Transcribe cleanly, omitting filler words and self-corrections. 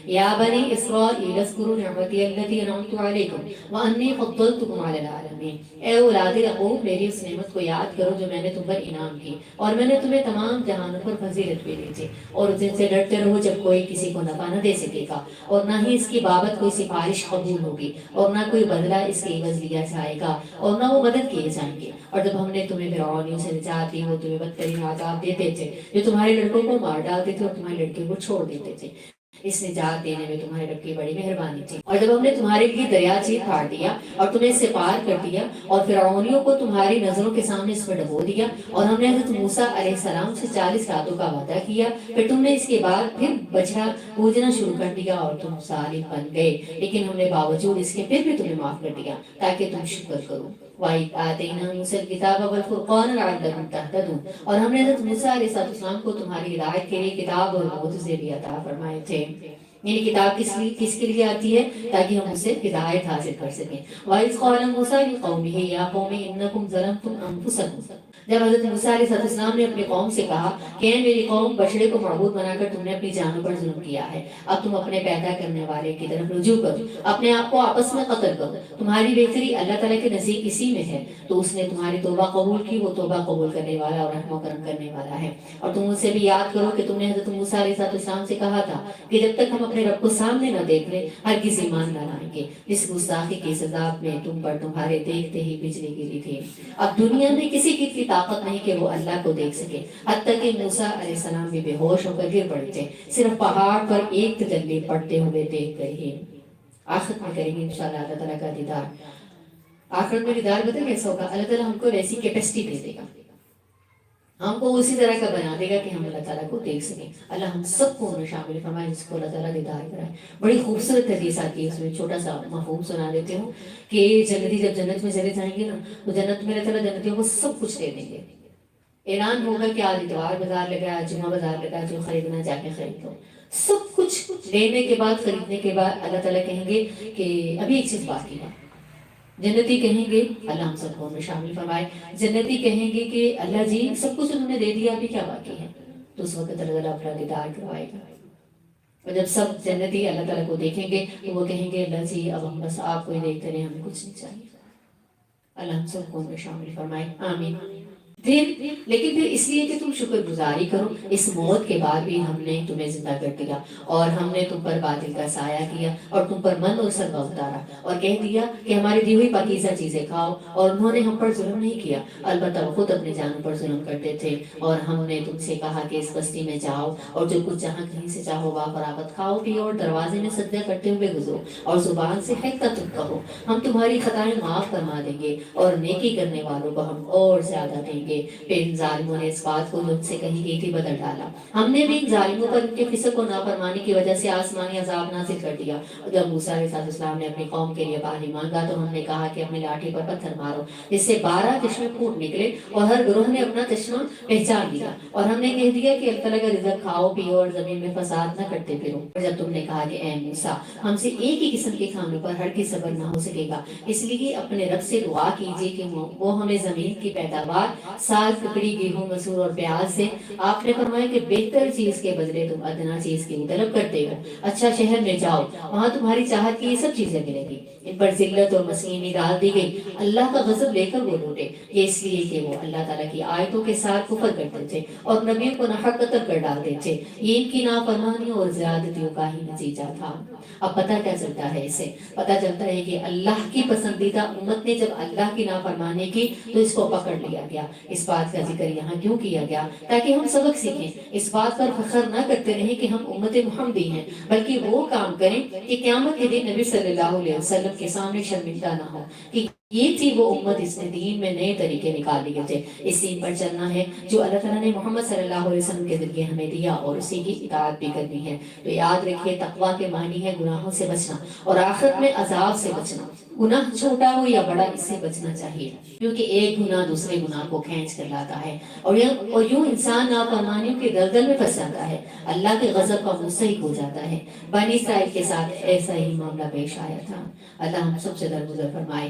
یا بنی اسرائیل اذکروا نعمتی التی انعمت علیکم وانی فضلتکم علی العالمین، اے اولاد یعقوب میری اس نعمت کو یاد کرو جو میں نے تم پر انعام کی اور میں نے تمہیں تمام جہانوں پر فضیلت بھی دی تھی، اور اس دن سے ڈرتے رہو جب کوئی کسی کو نفع نہ دے سکے گا اور نہ ہی اس کی بابت کوئی سفارش قبول ہوگی اور نہ کوئی بدلہ اس کے عوض لیا جائے گا اور نہ وہ مدد کیے جائیں گے۔ اور جب ہم نے تمہیں فرعونیوں سے نجات دی وہ تمہیں بدترین عذاب دیتے تھے، جو تمہارے لڑکوں کو مار ڈالتے تھے اور تمہارے لڑکے کو چھوڑ دیتے تھے، اس نجات دینے میں تمہارے رب کی بڑی مہربانی تھی۔ اور جب ہم نے تمہارے لیے دریا چیر پھاڑ دیا اور تمہیں اس سے پار کر دیا اور فرعونیوں کو تمہاری نظروں کے سامنے اس میں ڈبو دیا، اور ہم نے حضرت موسیٰ علیہ السلام سے 40 راتوں کا وعدہ کیا، پھر تم نے اس کے بعد پھر بچڑا پوجنا شروع کر دیا اور تم ظالم بن گئے، لیکن ہم نے باوجود اس کے پھر بھی تمہیں معاف کر دیا تاکہ تم شکر کرو۔ وَإِذْ آتَيْنَا مُوسَى الْكِتَابَ وَالْفُرْقَانَ لَعَلَّكُمْ تَهْتَدُونَ، اور ہم نے حضرت موسیٰ علیہ السلام کو تمہاری ہدایت کے لیے کتاب اور معجزے بھی عطا فرمائے تھے۔ یعنی کتاب کس کے لیے آتی ہے؟ تاکہ ہم اسے ہدایت حاصل کر سکیں۔ وَإِذْ قَالَ مُوسَىٰ لِقَوْمِهِ يَا قَوْمِ إِنَّكُمْ ظَلَمْتُمْ أَنفُسَكُمْ، جب حضرت موسیٰ علیہ السلام نے اپنی قوم سے کہا کہ اے میری قوم، بچڑے کو معبود بنا کر تم نے اپنی جانوں پر ظلم کیا ہے، اب تم اپنے پیدا کرنے والے کی طرف رجوع کرو، اپنے آپ کو آپس میں قتل کرو، تمہاری بہتری اللہ تعالیٰ کے نزدیک اسی میں ہے، تو اس نے تمہاری توبہ قبول کی، وہ توبہ قبول کرنے والا اور رحم و کرم کرنے والا ہے۔ اور تم ان سے بھی یاد کرو کہ تم نے حضرت موسیٰ علیہ السلام سے کہا تھا کہ جب تک ہم اپنے رب کو سامنے نہ دیکھ لیں ہرگز ایمان نہ لائیں گے، اس گستاخی کی سزا میں تم پر تمہارے دیکھتے ہی بجلی گری تھی۔ اب دنیا میں کسی کی اتنی طاقت نہیں کہ وہ اللہ کو دیکھ سکے، حتیٰ کہ موسیٰ علیہ السلام بھی بے ہوش ہو کر گر پڑے تھے، صرف پہاڑ پر ایک تجلی پڑتے ہوئے دیکھ گئے ہی۔ آخرت میں کریں گے انشاءاللہ اللہ تعالیٰ کا دیدار۔ آخرت میں دیدار بتا کیسا ہوگا؟ اللہ تعالیٰ ہم کو ویسی کیپیسٹی دے دے گا، ہم کو اسی طرح کا بنا دے گا کہ ہم اللہ تعالیٰ کو دیکھ سکیں۔ اللہ ہم سب کو شامل فرمائے جس کو اللہ تعالیٰ دیدار کرائے۔ بڑی خوبصورت حدیث آتی ہے، اس میں چھوٹا سا مفہوم سنا دیتے ہوں کہ جنتی جب جنت میں چلے جائیں گے نا تو جنت میں اللہ تعالیٰ جنتیوں کو سب کچھ دے دیں گے۔ اعلان ہوگا کہ آج اتوار بازار لگا، آج جمعہ بازار لگا، جو خریدنا جا کے خرید لو۔ سب کچھ لینے کے بعد، خریدنے کے بعد اللہ تعالیٰ کہیں گے کہ ابھی ایک چیز باقی ہے۔ جنتی کہیں گے، اللہ ہم سب کو شامل فرمائے، جنتی کہیں گے کہ اللہ جی سب کچھ انہوں نے دے دیا، ابھی کیا باقی ہے؟ تو اس وقت اللہ تعالیٰ اپنا دیدار کروائے گا، اور جب سب جنتی اللہ تعالیٰ کو دیکھیں گے تو وہ کہیں گے اللہ جی اب ہم بس آپ کو ہی دیکھتے رہے، ہمیں کچھ نہیں چاہیے۔ اللہ ہم سب کو شامل فرمائے، آمین۔ لیکن پھر اس لیے کہ تم شکر گزاری کرو، اس موت کے بعد بھی ہم نے تمہیں زندہ کر دیا اور ہم نے تم پر باطل کا سایہ کیا اور تم پر من اور سرما اتارا اور کہہ دیا کہ ہماری دی ہوئی پاکیزہ چیزیں کھاؤ، اور انہوں نے ہم پر ظلم نہیں کیا، البتہ وہ خود اپنے جانوں پر ظلم کرتے تھے۔ اور ہم نے تم سے کہا کہ اس بستی میں جاؤ اور جو کچھ جہاں کہیں سے چاہو وا فراغت کھاؤ پیو اور دروازے میں سجدہ کرتے ہوئے گزرو اور زبان سے حقیقت تم کہو، ہم تمہاری خطائیں معاف فرما دیں گے اور نیکی کرنے والوں کو ہم اور زیادہ دیں گے۔ پھر ظالموں نے اس بات کو جو ان سے کہی گئی تھی بدل ڈالا، ہم نے بھی ان ظالموں پر ان کے فسق و نافرمانی کی وجہ سے آسمانی عذاب نازل کر دیا۔ جب موسیٰ علیہ السلام نے اپنی قوم کے لیے پانی مانگا تو ہم نے کہا کہ اپنی لاٹھی پر پتھر مارو، جس سے 12 چشمے پھوٹ نکلے اور ہر گروہ نے اپنا چشمہ پہچان لیا، اور ہم نے کہہ دیا کہ اللہ تعالیٰ کا رزق کھاؤ پیو اور زمین میں فساد نہ کرتے پھرو۔ اور جب تم نے کہا کہ اے موسیٰ ہم سے ایک ہی قسم کے کھانوں پر ہرگز صبر نہ ہو سکے گا، اس لیے اپنے رب سے دعا کیجیے کہ وہ ہمیں زمین کی پیداوار سال ککڑی گیہوں مسور اور پیاز سے، آپ نے فرمایا کہ بہتر چیز کے بدلے تم ادنا چیز کی طلب کرتے ہو، اچھا شہر میں جاؤ وہاں تمہاری چاہت کی یہ سب چیزیں ملیں گی۔ ان پر ذلت اور مسکینی ڈال دی گئی، اللہ کا غضب لے کر وہ لوٹے، یہ اس لیے کہ وہ اللہ تعالیٰ کی آیتوں کے ساتھ کفر کرتے تھے اور نبیوں کو ناحق قتل کر ڈالتے تھے، یہ ان کی نافرمانیوں اور زیادتیوں کا ہی نتیجہ تھا۔ اب پتہ کیا چلتا ہے؟ اسے پتہ چلتا ہے کہ اللہ کی پسندیدہ امت نے جب اللہ کی نافرمانی کی تو اس کو پکڑ لیا گیا۔ اس بات کا ذکر یہاں کیوں کیا گیا؟ تاکہ ہم سبق سیکھیں، اس بات پر فخر نہ کرتے رہیں کہ ہم امت محمدی ہیں، بلکہ وہ کام کریں کہ قیامت کے دن نبی صلی اللہ علیہ وسلم کے سامنے شرمندہ نہ ہو کہ یہ تھی وہ امت جس نے دین میں نئے طریقے نکال لیے تھے۔ اس دین پر چلنا ہے جو اللہ تعالیٰ نے محمد صلی اللہ علیہ وسلم کے ذریعے ہمیں دیا، اور اسی کی اطاعت بھی کرنی ہے۔ تو یاد رکھیے تقویٰ کے معنی ہے گناہوں سے بچنا اور آخرت میں عذاب سے بچنا۔ گناہ چھوٹا ہو یا بڑا اس سے بچنا چاہیے، کیونکہ ایک گناہ دوسرے گناہ کو کھینچ کر لاتا ہے اور یوں انسان نافرمانیوں کے دلدل میں پھنس جاتا ہے، اللہ کے غضب کا مستحق ہو جاتا ہے۔ بنی اسرائیل کے ساتھ ایسا ہی معاملہ پیش آیا تھا۔ اللہ ہم سب سے درگزر فرمائے۔